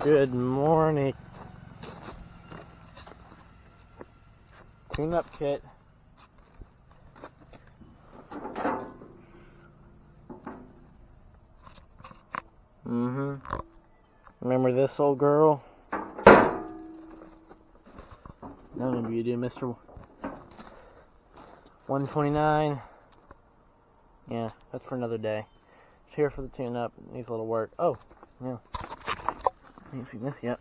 Good morning. Tune-up kit. Remember this old girl? None of you do, Mr. 129. Yeah, that's for another day. It's here for the tune-up. It needs a little work. Oh, yeah. Ain't seen this yet.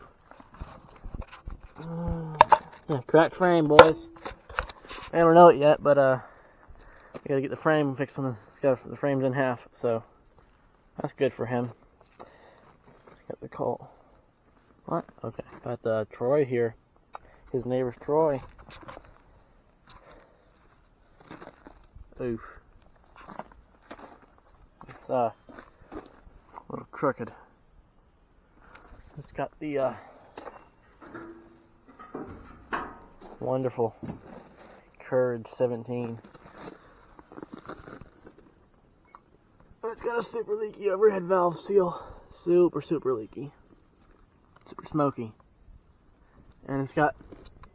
Yeah, cracked frame, boys. I don't know it yet, but we gotta get the frame fixed on the. The frame's in half, so that's good for him. Got the call. What? Okay, got Troy here. His neighbor's Troy. Oof. It's a little crooked. It's got the wonderful Courage 17. It's got a super leaky overhead valve seal. Super leaky. Super smoky. And it's got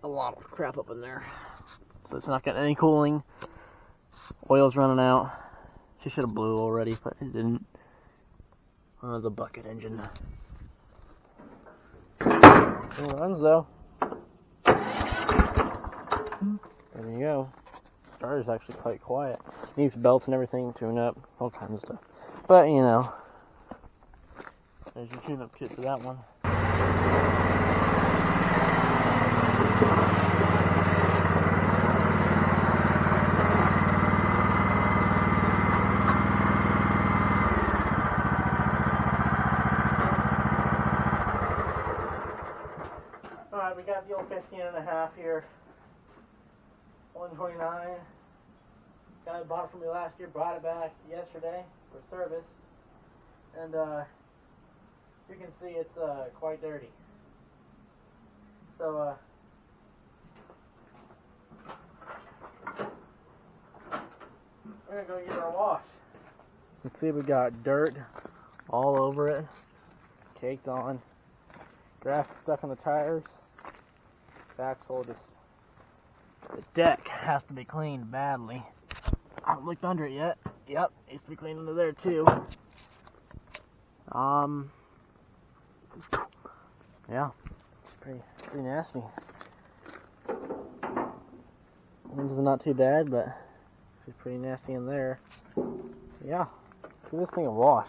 a lot of crap up in there. So it's not getting any cooling. Oil's running out. She should have blew already, but it didn't. The bucket engine. It runs though. There you go. Starter's actually quite quiet. Needs belts and everything, tune up, all kinds of stuff. But you know, there's your tune-up kit for that one. Alright, we got the old 15.5 here. 129. Guy bought it from me last year, brought it back yesterday for service. And you can see it's quite dirty. So we're gonna go give her a wash. Let's see, we got dirt all over it, caked on. Grass stuck on the tires. The axle just. The deck has to be cleaned badly. I haven't looked under it yet. Yep, needs to be cleaned under there too. Yeah, it's pretty nasty. Windows are not too bad, but it's pretty nasty in there. So yeah, let's give this thing a wash.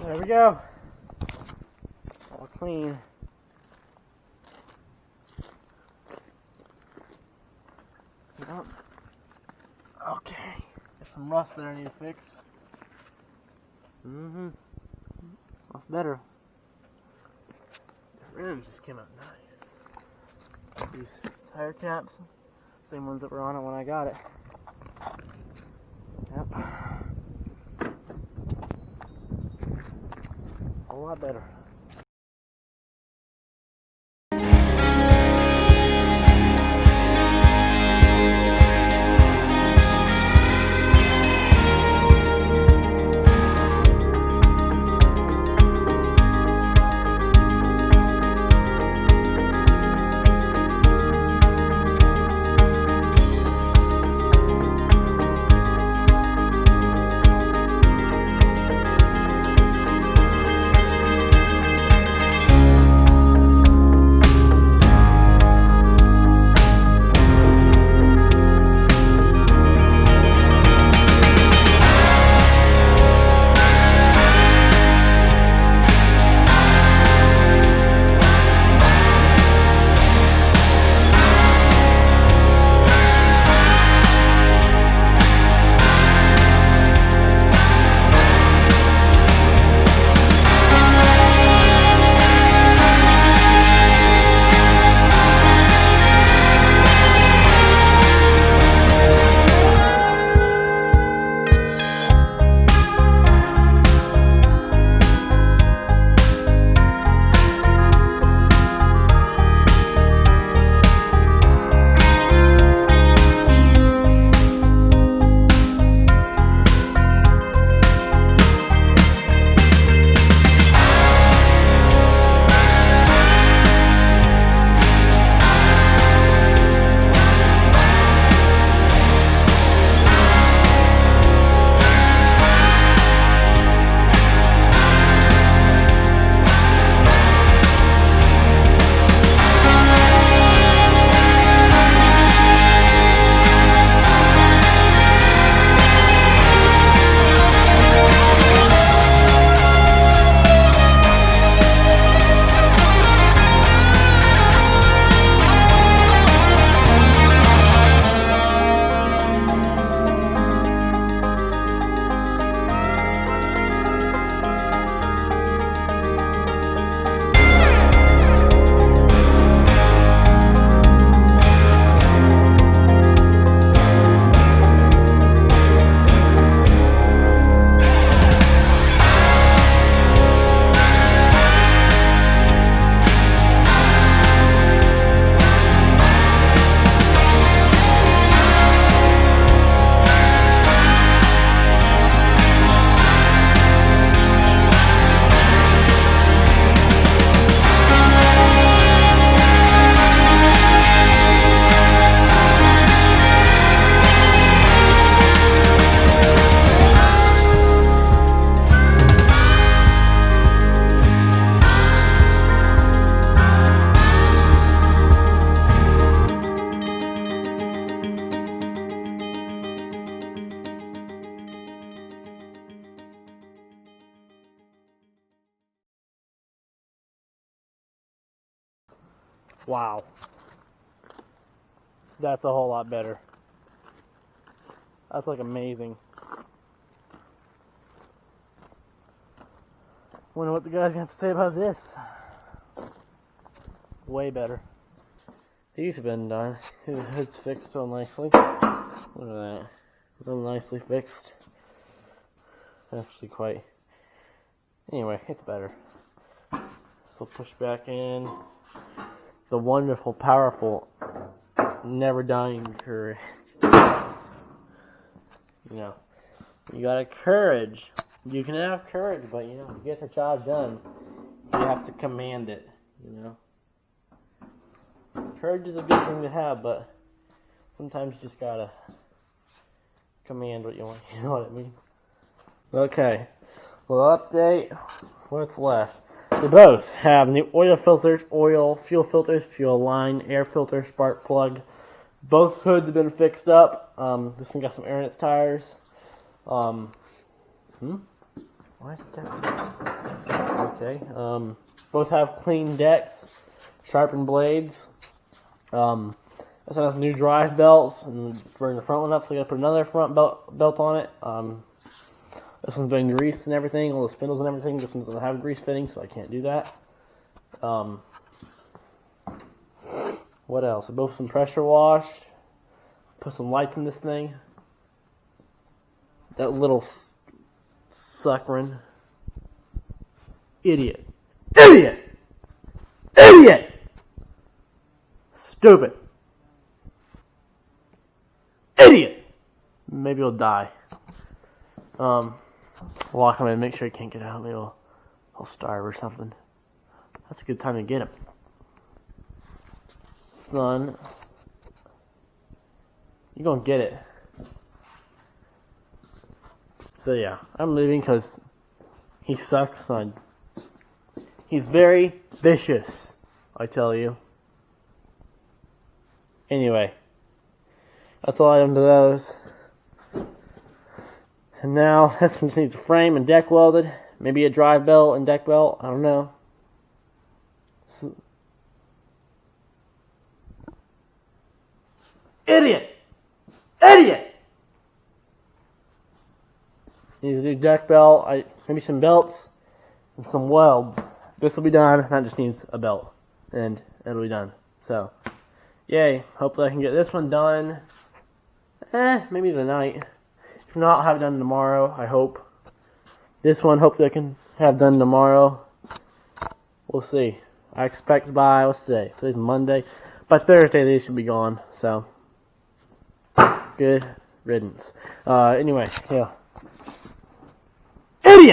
There we go. All clean. Yep. Okay. There's some rust there I need to fix. That's better. The rims just came out nice. These tire caps, same ones that were on it when I got it. Yep. A lot better. Wow. That's a whole lot better. That's like amazing. Wonder what the guys got to say about this. Way better. These have been done. The hood's fixed so nicely. Look at that. Real nicely fixed. Actually quite. Anyway, it's better. So push back in. The wonderful, powerful, never dying courage. You know, you got a courage. You can have courage, but you know, to get the job done, you have to command it. You know, courage is a good thing to have, but sometimes you just gotta command what you want. You know what I mean? Okay, well, update what's left. They both have new oil filters, fuel filters, fuel line, air filter, spark plug. Both hoods have been fixed up. This one got some air in its tires. Why is it down? Okay. Both have clean decks, sharpened blades. This one has new drive belts, and bring the front one up, so I gotta put another front belt on it. This one's been greased and everything, all the spindles and everything. This one doesn't have grease fitting, so I can't do that. What else? They've both been pressure washed. Put some lights in this thing. That little suckering. Idiot. Idiot! Idiot! Stupid. Idiot! Maybe he'll die. Lock him in, make sure he can't get out. Maybe he'll starve or something. That's a good time to get him. Son. You're gonna get it. So yeah, I'm leaving because he sucks, son. He's very vicious, I tell you. Anyway, that's all I am to those. And now, this one just needs a frame and deck welded. Maybe a drive belt and deck belt. I don't know. Idiot! Idiot! Needs a new deck belt. Maybe some belts and some welds. This will be done. That just needs a belt. And it'll be done. So, yay. Hopefully I can get this one done. Maybe tonight. If not, I'll have it done tomorrow, I hope. This one, hopefully I can have done tomorrow. We'll see. I expect by, what's today? Today's Monday. By Thursday, they should be gone. So, good riddance. Anyway, yeah.